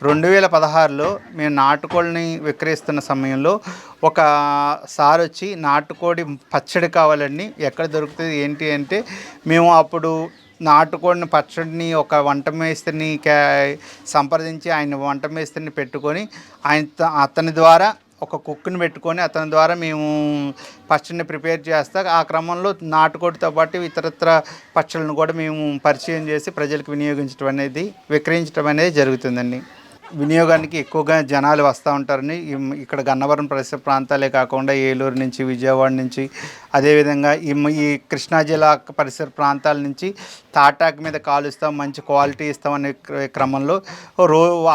2016లో మేము నాటుకోడిని విక్రయిస్తున్న సమయంలో ఒక సార్ వచ్చి నాటుకోడి పచ్చడి కావాలండి ఎక్కడ దొరుకుతుంది ఏంటి అంటే మేము అప్పుడు నాటుకోడిని పచ్చడిని ఒక వంట మేస్త్రిని సంప్రదించి ఆయన వంట మేస్త్రిని పెట్టుకొని అతని ద్వారా ఒక కుక్ని పెట్టుకొని అతని ద్వారా మేము పచ్చడిని ప్రిపేర్ చేస్తా ఆ క్రమంలో నాటుకోడితో పాటు ఇతరత్ర పచ్చళ్ళను కూడా మేము పరిచయం చేసి ప్రజలకు విక్రయించడం అనేది జరుగుతుందండి. వినియోగానికి ఎక్కువగా జనాలు వస్తూ ఉంటారని ఇక్కడ గన్నవరం పరిసర ప్రాంతాలే కాకుండా ఏలూరు నుంచి, విజయవాడ నుంచి, అదేవిధంగా ఈ కృష్ణా జిల్లా పరిసర ప్రాంతాల నుంచి తాటాకు మీద కాలుస్తాం, మంచి క్వాలిటీ ఇస్తామనే క్రమంలో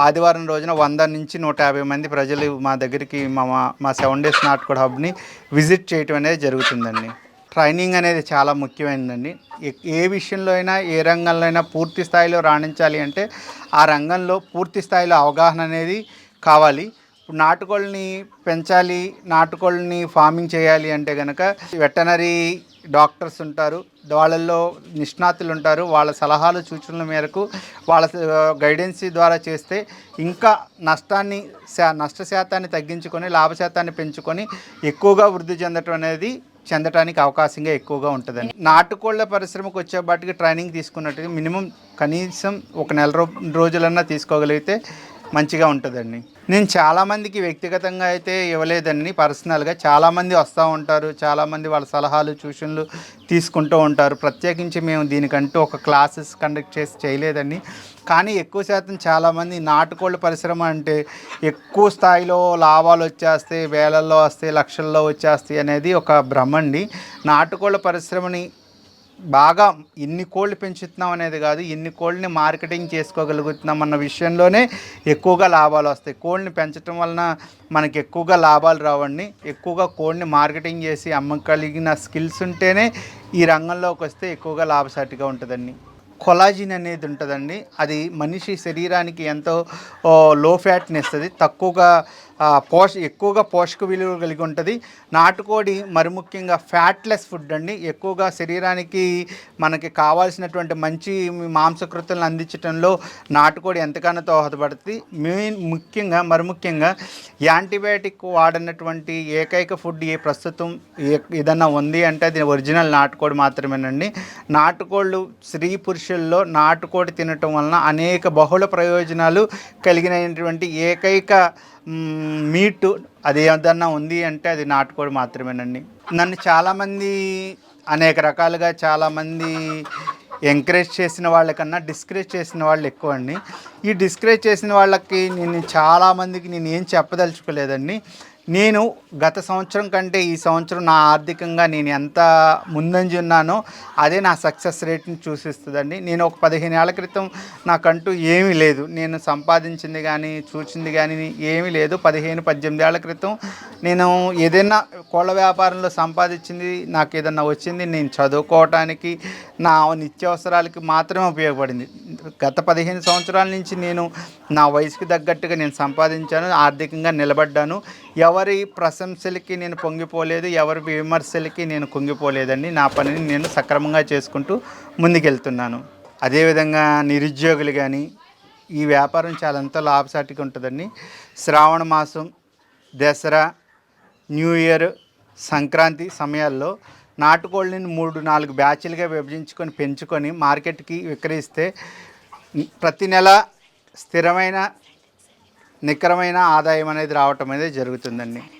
ఆదివారం రోజున 100 నుంచి 150 మంది ప్రజలు మా దగ్గరికి మా 7 డేస్ నాటుకోడి హబ్ని విజిట్ చేయటం అనేది జరుగుతుందండి. ట్రైనింగ్ అనేది చాలా ముఖ్యమైనదండి. ఏ విషయంలో అయినా ఏ రంగంలో అయినా పూర్తి స్థాయిలో రాణించాలి అంటే ఆ రంగంలో పూర్తి స్థాయిలో అవగాహన అనేది కావాలి. ఇప్పుడు నాటుకోళ్ళని పెంచాలి, నాటుకోళ్ళని ఫార్మింగ్ చేయాలి అంటే కనుక వెటనరీ డాక్టర్స్ ఉంటారు, వాళ్ళల్లో నిష్ణాతులు ఉంటారు. వాళ్ళ సలహాలు సూచనల మేరకు వాళ్ళ గైడెన్సీ ద్వారా చేస్తే ఇంకా నష్ట శాతాన్ని తగ్గించుకొని లాభశాతాన్ని పెంచుకొని ఎక్కువగా వృద్ధి చెందటానికి అవకాశంగా ఎక్కువగా ఉంటుందండి. నాటుకోళ్ల పరిశ్రమకు వచ్చేపాటికి ట్రైనింగ్ తీసుకున్నట్టుగా మినిమం కనీసం ఒక నెల రోజులన్నా తీసుకోగలిగితే మంచిగా ఉంటుందండి. నేను చాలామందికి వ్యక్తిగతంగా అయితే ఇవ్వలేదండి. పర్సనల్గా చాలామంది వస్తూ ఉంటారు, చాలామంది వాళ్ళ సలహాలు సూచనలు తీసుకుంటూ ఉంటారు. ప్రత్యేకించి మేము దీనికంటూ ఒక క్లాసెస్ కండక్ట్ చేసి చేయలేదండి. కానీ ఎక్కువ శాతం చాలామంది నాటుకోళ్ళ పరిశ్రమ అంటే ఎక్కువ స్థాయిలో లాభాలు వచ్చేస్తాయి, వేలల్లో వస్తాయి, లక్షల్లో వచ్చేస్తాయి అనేది ఒక భ్రమ అండి. నాటుకోళ్ళ పరిశ్రమని బాగా ఎన్ని కోళ్ళు పెంచుతున్నాం అనేది కాదు, ఎన్ని కోళ్ళని మార్కెటింగ్ చేసుకోగలుగుతున్నాం అన్న విషయంలోనే ఎక్కువగా లాభాలు వస్తాయి. కోళ్ళని పెంచడం వలన మనకి ఎక్కువగా లాభాలు రావండి. ఎక్కువగా కోళ్ళని మార్కెటింగ్ చేసి అమ్మగలిగిన స్కిల్స్ ఉంటేనే ఈ రంగంలోకి వస్తే ఎక్కువగా లాభసాటిగా ఉంటుందండి. కొలాజిన్ అనేది ఉంటుందండి. అది మనిషి శరీరానికి ఎంతో లో ఫ్యాట్ని ఇస్తుంది, ఎక్కువగా పోషక విలువలు కలిగి ఉంటుంది. నాటుకోడి మరి ముఖ్యంగా ఫ్యాట్లెస్ ఫుడ్ అండి. ఎక్కువగా శరీరానికి మనకి కావాల్సినటువంటి మంచి మాంసకృతులను అందించడంలో నాటుకోడి ఎంతగానో దోహదపడుతుంది. మరి ముఖ్యంగా యాంటీబయాటిక్ వాడినటువంటి ఏకైక ఫుడ్ ప్రస్తుతం ఏదన్నా ఉంది అంటే అది ఒరిజినల్ నాటుకోడి మాత్రమేనండి. నాటుకోళ్ళు స్త్రీ పురుషుల్లో నాటుకోడి తినటం వలన అనేక బహుళ ప్రయోజనాలు కలిగినటువంటి ఏకైక మీటు అది ఏదన్నా ఉంది అంటే అది నాటుకోడి మాత్రమేనండి. నన్ను చాలామంది అనేక రకాలుగా చాలామంది ఎంకరేజ్ చేసిన వాళ్ళకన్నా డిస్కరేజ్ చేసిన వాళ్ళు ఎక్కువ అండి. ఈ డిస్కరేజ్ చేసిన వాళ్ళకి చాలామందికి నేను ఏం చెప్పదలుచుకోలేదండి. నేను గత సంవత్సరం కంటే ఈ సంవత్సరం నా ఆర్థికంగా నేను ఎంత ముందంజ ఉన్నానో అదే నా సక్సెస్ రేట్ని చూపిస్తుందండి. నేను ఒక 15 ఏళ్ల క్రితం నాకంటూ ఏమీ లేదు, నేను సంపాదించింది కానీ చూసింది కానీ ఏమీ లేదు. 15-18 ఏళ్ల క్రితం నేను ఏదైనా కోళ్ళ వ్యాపారంలో సంపాదించింది, నాకు ఏదన్నా వచ్చింది నేను చదువుకోవటానికి, నా నిత్యావసరాలకి మాత్రమే ఉపయోగపడింది. గత 15 సంవత్సరాల నుంచి నేను నా వయసుకి తగ్గట్టుగా నేను సంపాదించాను, ఆర్థికంగా నిలబడ్డాను. ఎవరి ప్రశంసలకి నేను పొంగిపోలేదు, ఎవరి విమర్శలకి నేను కుంగిపోలేదండి. నా పనిని నేను సక్రమంగా చేసుకుంటూ ముందుకెళ్తున్నాను. అదేవిధంగా నిరుద్యోగులు కానీ ఈ వ్యాపారం చాలా ఎంతో లాభసాటిగా ఉంటుందండి. శ్రావణ మాసం, దసరా, న్యూ ఇయర్, సంక్రాంతి సమయాల్లో నాటుకోళ్ళని 3-4 బ్యాచ్లుగా విభజించుకొని పెంచుకొని మార్కెట్కి విక్రయిస్తే ప్రతి నెల స్థిరమైన నికరమైన ఆదాయం అనేది రావటం అనేది జరుగుతుందండి.